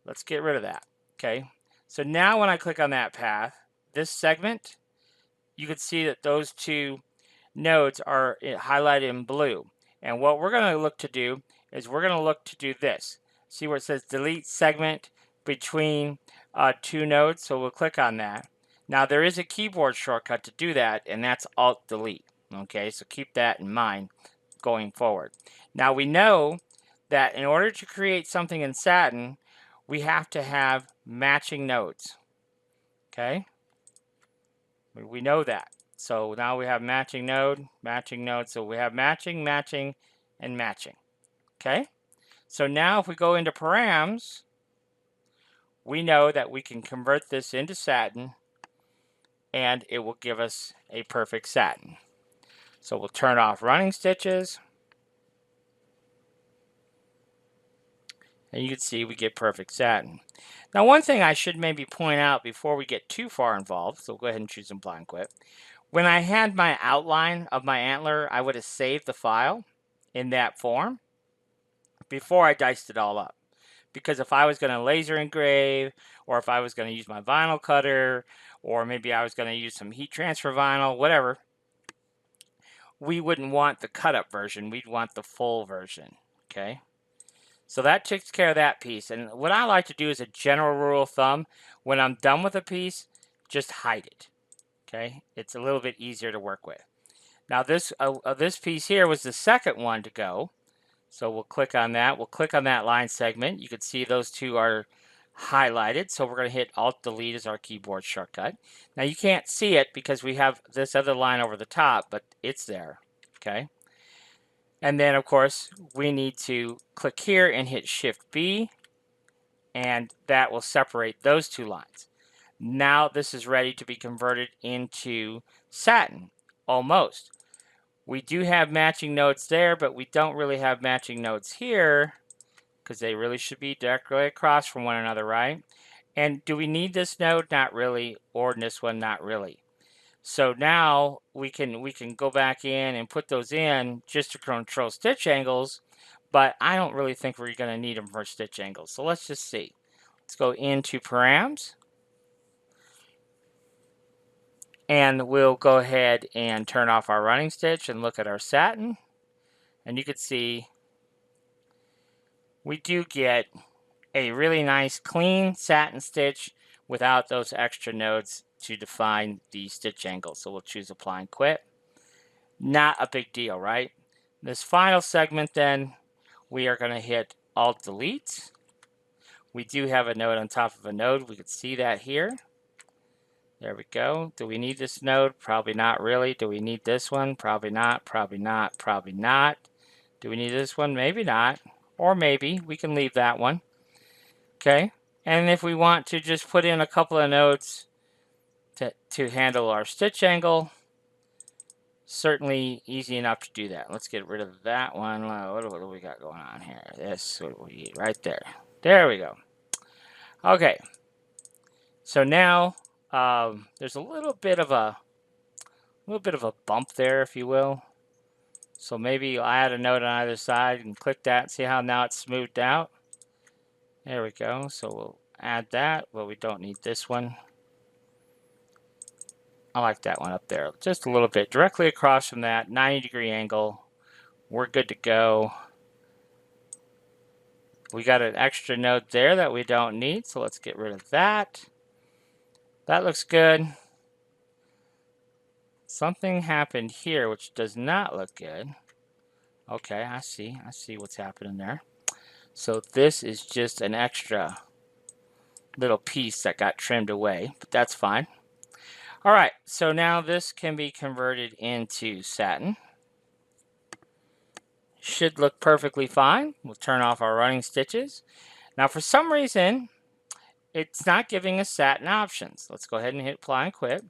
let's get rid of that. Okay, so now when I click on that path, this segment, you can see that those two nodes are highlighted in blue. And what we're going to look to do is we're going to look to do this. See where it says delete segment between two nodes? So we'll click on that. Now there is a keyboard shortcut to do that, and that's Alt Delete. Okay, so keep that in mind going forward. Now we know that in order to create something in Satin, we have to have matching nodes. Okay, we know that. So now we have matching node, so we have matching, and matching. Okay, so now if we go into params, we know that we can convert this into satin, and it will give us a perfect satin. So we'll turn off running stitches, and you can see we get perfect satin. Now one thing I should maybe point out before we get too far involved, so go ahead and choose Apply and Quit. When I had my outline of my antler, I would have saved the file in that form before I diced it all up. Because if I was going to laser engrave, or if I was going to use my vinyl cutter, or maybe I was going to use some heat transfer vinyl, whatever, we wouldn't want the cut up version, we'd want the full version. Okay, So that takes care of that piece. And what I like to do is a general rule of thumb, when I'm done with a piece, just hide it. Okay, it's a little bit easier to work with. Now this piece here was the second one to go. So we'll click on that. We'll click on that line segment. You can see those two are highlighted. So we're going to hit Alt-Delete as our keyboard shortcut. Now you can't see it because we have this other line over the top, but it's there. Okay. And then of course we need to click here and hit Shift B, and that will separate those two lines. Now this is ready to be converted into Satin, almost. We do have matching nodes there, but we don't really have matching nodes here because they really should be directly across from one another, right? And do we need this node? Not really, or this one? Not really. So now we can go back in and put those in just to control stitch angles, but I don't really think we're going to need them for stitch angles. So let's just see. Let's go into params, and we'll go ahead and turn off our running stitch and look at our satin, and you can see we do get a really nice clean satin stitch without those extra nodes to define the stitch angle. So we'll choose apply and quit. Not a big deal, right? This final segment then, we are going to hit Alt Delete. We do have a node on top of a node. We can see that here. There we go. Do we need this node? Probably not really. Do we need this one? Probably not. Probably not. Probably not. Do we need this one? Maybe not. Or maybe. We can leave that one. Okay. And if we want to just put in a couple of nodes to handle our stitch angle, certainly easy enough to do that. Let's get rid of that one. What do we got going on here? This, what do we need right there. There we go. Okay. So now there's a little bit of a bump there, if you will. So maybe you'll add a node on either side and click that and see how now it's smoothed out. There we go. So we'll add that. Well, we don't need this one. I like that one up there. Just a little bit. Directly across from that, 90-degree angle. We're good to go. We got an extra node there that we don't need, so let's get rid of that. That looks good. Something happened here which does not look good. Okay, I see what's happening there. So this is just an extra little piece that got trimmed away, but that's fine. All right, so now this can be converted into satin. Should look perfectly fine. We'll turn off our running stitches. Now for some reason, it's not giving us satin options. Let's go ahead and hit apply and quit.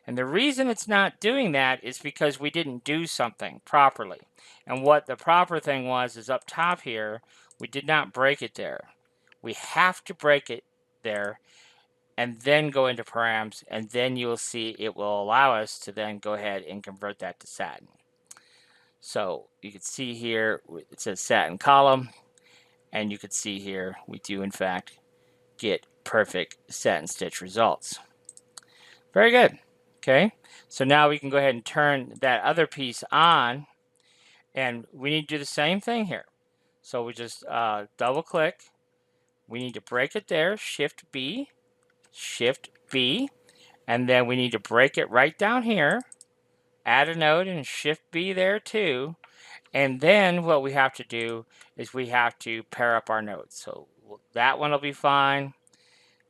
And the reason it's not doing that is because we didn't do something properly. And what the proper thing was is up top here, we did not break it there. We have to break it there and then go into params, and then you will see it will allow us to then go ahead and convert that to satin. So you can see here it says satin column, and you can see here we do in fact get perfect satin stitch results. Very good. Okay, so now we can go ahead and turn that other piece on, and we need to do the same thing here. So we just double click. We need to break it there, Shift B, and then we need to break it right down here, add a node and Shift B there too, and then what we have to do is we have to pair up our nodes. So that one will be fine.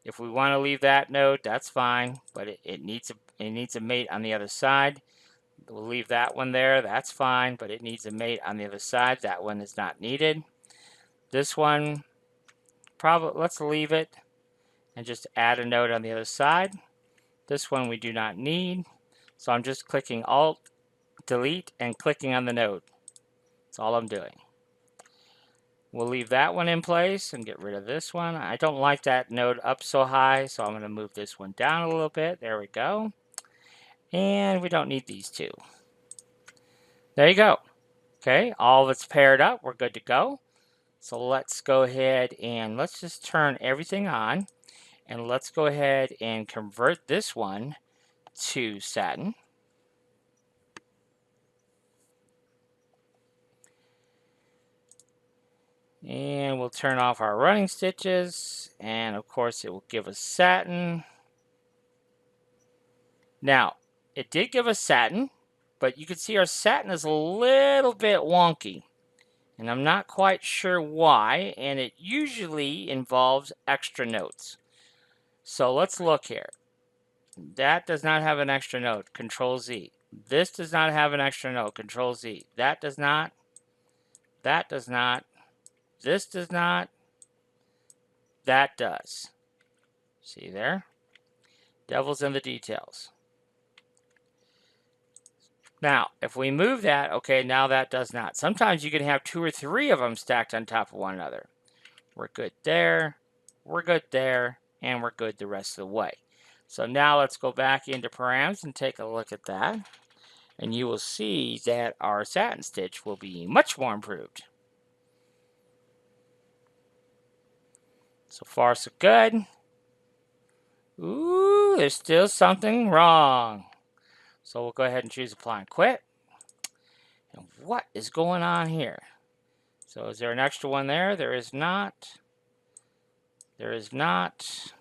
If we want to leave that node, that's fine, but it needs a mate on the other side. We'll leave that one there, that's fine, but it needs a mate on the other side. That one is not needed. This one, probably let's leave it and just add a node on the other side. This one we do not need, so I'm just clicking Alt, Delete, and clicking on the node. That's all I'm doing. We'll leave that one in place and get rid of this one. I don't like that node up so high, so I'm going to move this one down a little bit. There we go. And we don't need these two. There you go. Okay, all of it's paired up. We're good to go. So let's go ahead and let's just turn everything on. And let's go ahead and convert this one to satin. And we'll turn off our running stitches, and of course it will give us satin. Now, it did give us satin, but you can see our satin is a little bit wonky. And I'm not quite sure why, and it usually involves extra notes. So let's look here. That does not have an extra note, Control Z. This does not have an extra note, Control Z. That does not. That does not. This does not. That does. See there? Devil's in the details. Now, if we move that, okay, now that does not. Sometimes you can have 2 or 3 of them stacked on top of one another. We're good there, we're good there, and we're good the rest of the way. So now let's go back into params and take a look at that. And you will see that our satin stitch will be much more improved. So far, so good. Ooh, there's still something wrong. So we'll go ahead and choose apply and quit. And what is going on here? So is there an extra one there? There is not. There is not.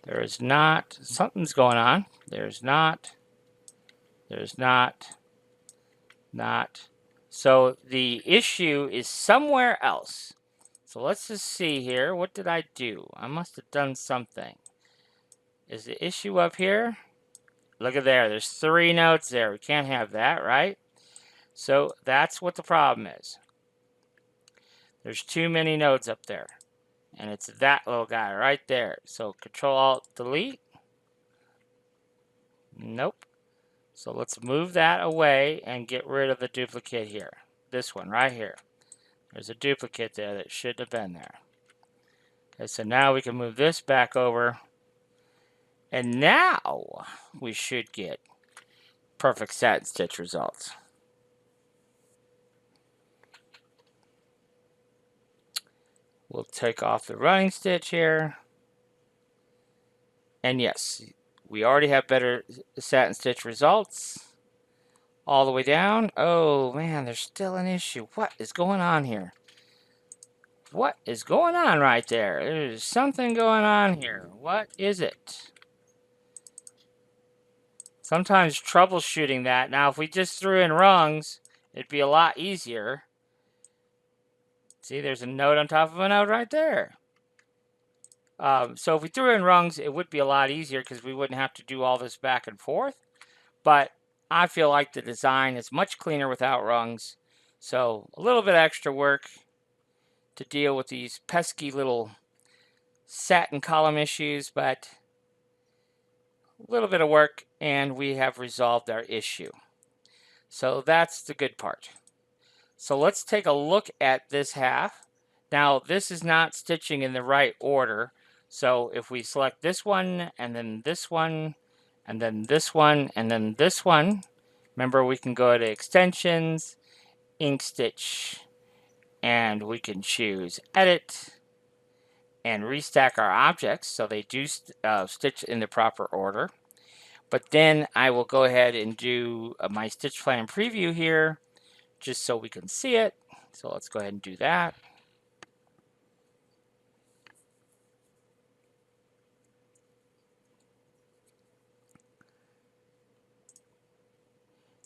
There is not. Something's going on. There's not. There's not. Not. So the issue is somewhere else. So let's just see here. What did I do? I must have done something. Is the issue up here? Look at there. There's 3 notes there. We can't have that, right? So that's what the problem is. There's too many nodes up there. And it's that little guy right there. So Control-Alt-Delete. Nope. So let's move that away and get rid of the duplicate here. This one right here. There's a duplicate there that shouldn't have been there. Okay, so now we can move this back over. And now we should get perfect satin stitch results. We'll take off the running stitch here. And yes, we already have better satin stitch results. All the way down. Oh man, there's still an issue. What is going on here? What is going on right there? There's something going on here. What is it? Sometimes troubleshooting that. Now, if we just threw in rungs, it'd be a lot easier. See, there's a node on top of a node right there. So if we threw in rungs, it would be a lot easier because we wouldn't have to do all this back and forth. But I feel like the design is much cleaner without rungs. So a little bit extra work to deal with these pesky little satin column issues, but a little bit of work and we have resolved our issue. So that's the good part. So let's take a look at this half. Now this is not stitching in the right order. So if we select this one and then this one and then this one and then this one, remember we can go to extensions, InkStitch, and we can choose edit and restack our objects so they do stitch in the proper order. But then I will go ahead and do my stitch plan preview here just so we can see it. So let's go ahead and do that.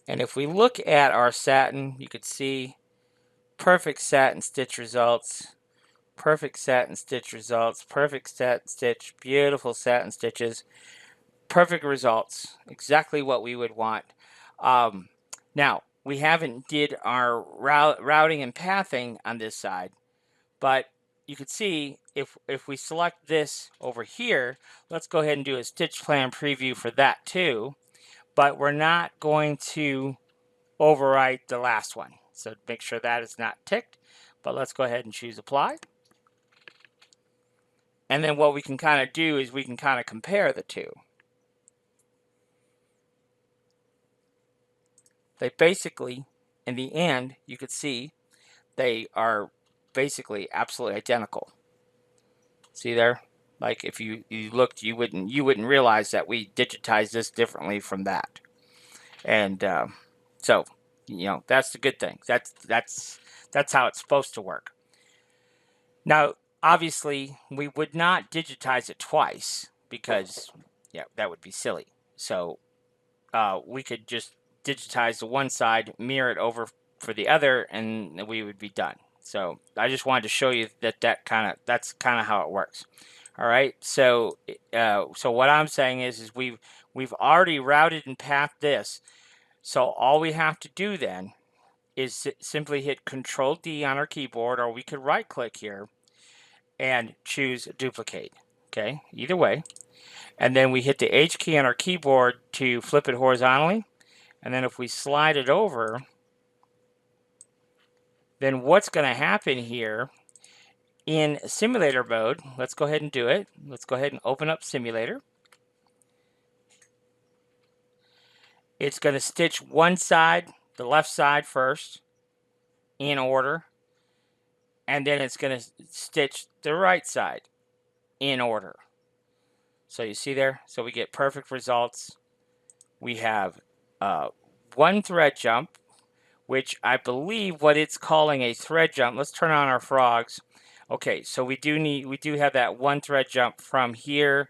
And if we look at our satin, you could see perfect satin stitch results, perfect satin stitch results, perfect satin stitch, beautiful satin stitches, perfect results, exactly what we would want. Now, we haven't did our routing and pathing on this side, but you can see if we select this over here, let's go ahead and do a stitch plan preview for that too, but we're not going to overwrite the last one. So make sure that is not ticked, but let's go ahead and choose apply. And then what we can kind of do is we can kind of compare the two. They basically, in the end, you could see they are basically absolutely identical. See there? Like if you looked, you wouldn't realize that we digitized this differently from that. And so, you know, that's the good thing. That's how it's supposed to work. Now, obviously, we would not digitize it twice because, yeah, that would be silly. So we could just digitize the one side, mirror it over for the other, and we would be done. So I just wanted to show you that that's kind of how it works. All right. So so what I'm saying is we've already routed and pathed this. So all we have to do then is simply hit Control D on our keyboard, or we could right click here and choose duplicate. Okay, either way. And then we hit the H key on our keyboard to flip it horizontally. And then if we slide it over, then what's going to happen here in simulator mode, let's go ahead and do it. Let's go ahead and open up simulator. It's going to stitch one side, the left side first, in order. And then it's going to stitch the right side in order. So you see there? So we get perfect results. We have one thread jump, which I believe what it's calling a thread jump. Let's turn on our frogs. Okay, so we do have that one thread jump from here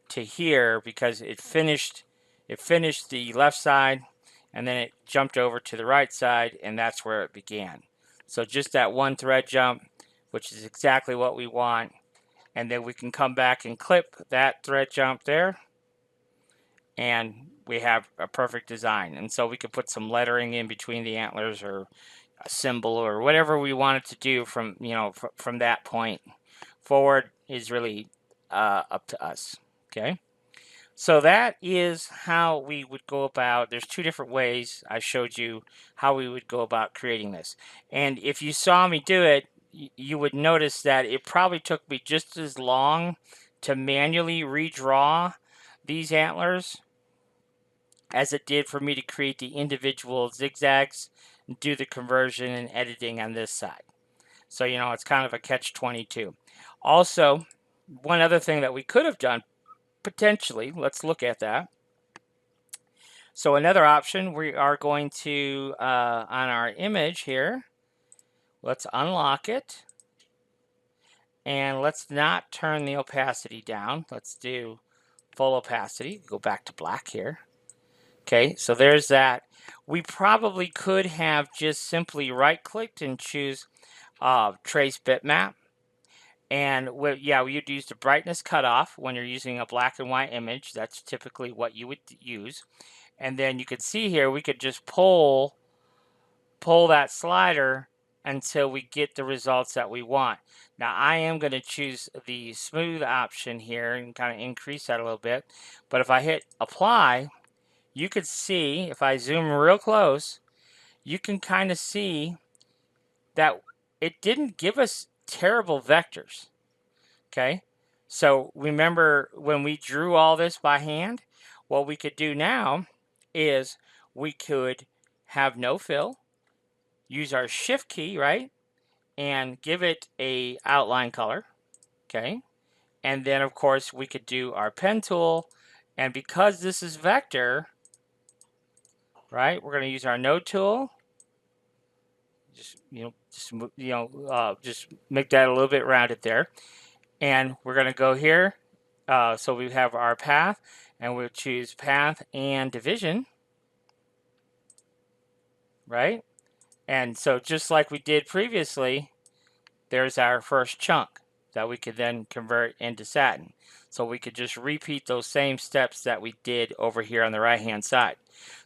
to here because it finished the left side and then it jumped over to the right side, and that's where it began. So just that one thread jump, which is exactly what we want. And then we can come back and clip that thread jump there, and we have a perfect design. And so we could put some lettering in between the antlers, or a symbol, or whatever we wanted to do from, you know, from that point forward is really up to us. Okay, so that is how we would go about. There's two different ways I showed you how we would go about creating this, and if you saw me do it, you would notice that it probably took me just as long to manually redraw these antlers as it did for me to create the individual zigzags and do the conversion and editing on this side. So, you know, it's kind of a catch-22. Also, one other thing that we could have done, potentially, let's look at that. So another option, we are going to, on our image here, let's unlock it. And let's not turn the opacity down. Let's do full opacity. Go back to black here. Okay, so there's that. We probably could have just simply right-clicked and choose Trace Bitmap. And yeah, you'd use the brightness cutoff when you're using a black and white image. That's typically what you would use. And then you could see here, we could just pull that slider until we get the results that we want. Now I am going to choose the smooth option here and kind of increase that a little bit. But if I hit apply, you could see, if I zoom real close, you can kind of see that it didn't give us terrible vectors. Okay, so remember when we drew all this by hand, what we could do now is we could have no fill, use our shift key, right, and give it a outline color. Okay, and then of course we could do our pen tool, and because this is vector, right, we're going to use our node tool. Just just make that a little bit rounded there, and we're going to go here. So we have our path, and we'll choose path and division, right? And so just like we did previously, there's our first chunk that we could then convert into satin. So we could just repeat those same steps that we did over here on the right hand side.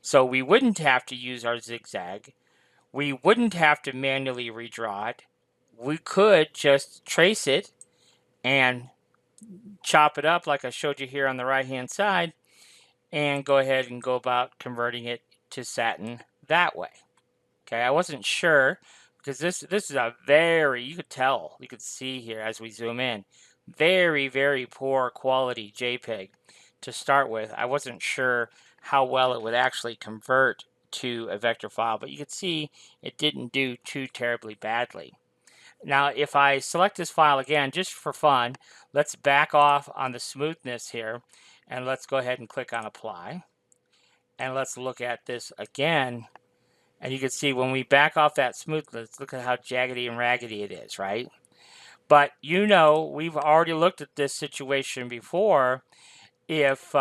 So we wouldn't have to use our zigzag. We wouldn't have to manually redraw it. We could just trace it and chop it up like I showed you here on the right hand side, and go ahead and go about converting it to satin that way. Okay, I wasn't sure because this is a very, you could see here as we zoom in, very poor quality JPEG to start with. I wasn't sure how well it would actually convert to a vector file, but you could see it didn't do too terribly badly. Now, if I select this file again, just for fun, let's back off on the smoothness here, and let's go ahead and click on apply. And let's look at this again. And you can see when we back off that smoothness, look at how jaggedy and raggedy it is, right? But you know, we've already looked at this situation before. If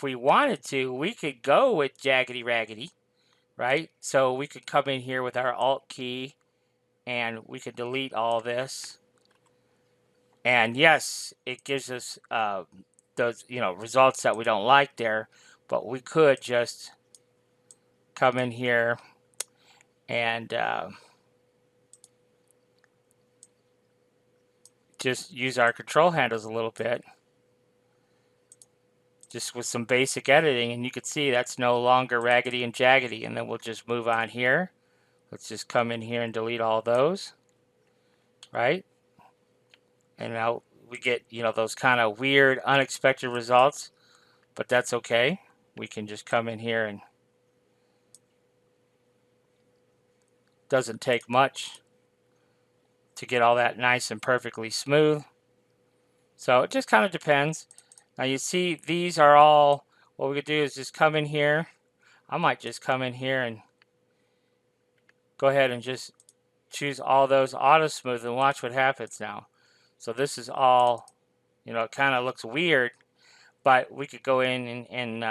we wanted to, we could go with jaggedy raggedy, right? So we could come in here with our Alt key and we could delete all this. And yes, it gives us those, you know, results that we don't like there, but we could just come in here and just use our control handles a little bit, just with some basic editing, and you can see that's no longer raggedy and jaggedy. And then we'll just move on here. Let's just come in here and delete all those, right? And now we get, you know, those kind of weird, unexpected results, but that's okay. We can just come in here, and it doesn't take much to get all that nice and perfectly smooth. So it just kind of depends. Now you see these are all, what we could do is just come in here. I might just come in here and go ahead and just choose all those auto smooth and watch what happens now. So this is all, you know, it kind of looks weird, but we could go in and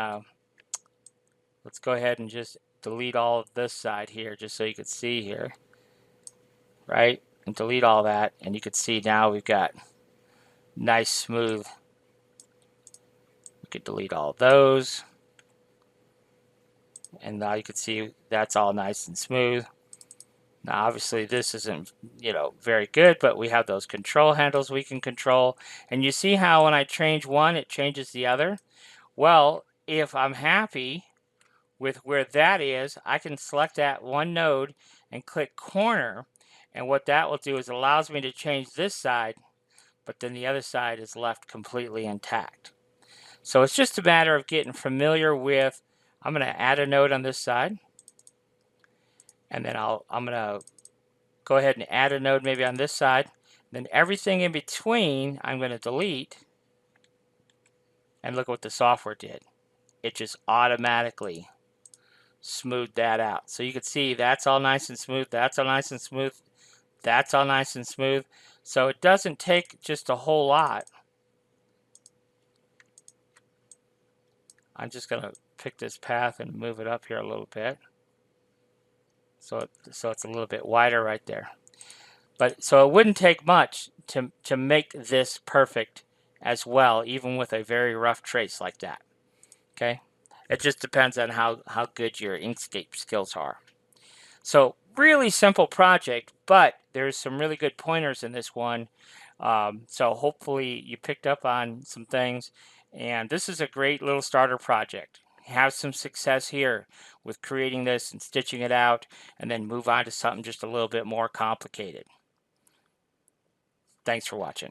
let's go ahead and just delete all of this side here just so you could see here, right? And delete all that, and you can see now we've got nice smooth. We could delete all those, and now you can see that's all nice and smooth. Now obviously this isn't, you know, very good, but we have those control handles we can control. And you see how when I change one, it changes the other? Well, if I'm happy with where that is, I can select that one node and click corner. And what that will do is it allows me to change this side, but then the other side is left completely intact. So it's just a matter of getting familiar with, I'm going to add a node on this side, and then I'm going to go ahead and add a node maybe on this side. Then everything in between I'm going to delete, and look what the software did. It just automatically smoothed that out. So you can see that's all nice and smooth, that's all nice and smooth, that's all nice and smooth. So it doesn't take just a whole lot. I'm just going to pick this path and move it up here a little bit. So it's a little bit wider right there. But so it wouldn't take much to make this perfect as well, even with a very rough trace like that. Okay? It just depends on how good your InkScape skills are. So really simple project, but there's some really good pointers in this one. So hopefully you picked up on some things, and this is a great little starter project. Have some success here with creating this and stitching it out, and then move on to something just a little bit more complicated. Thanks for watching.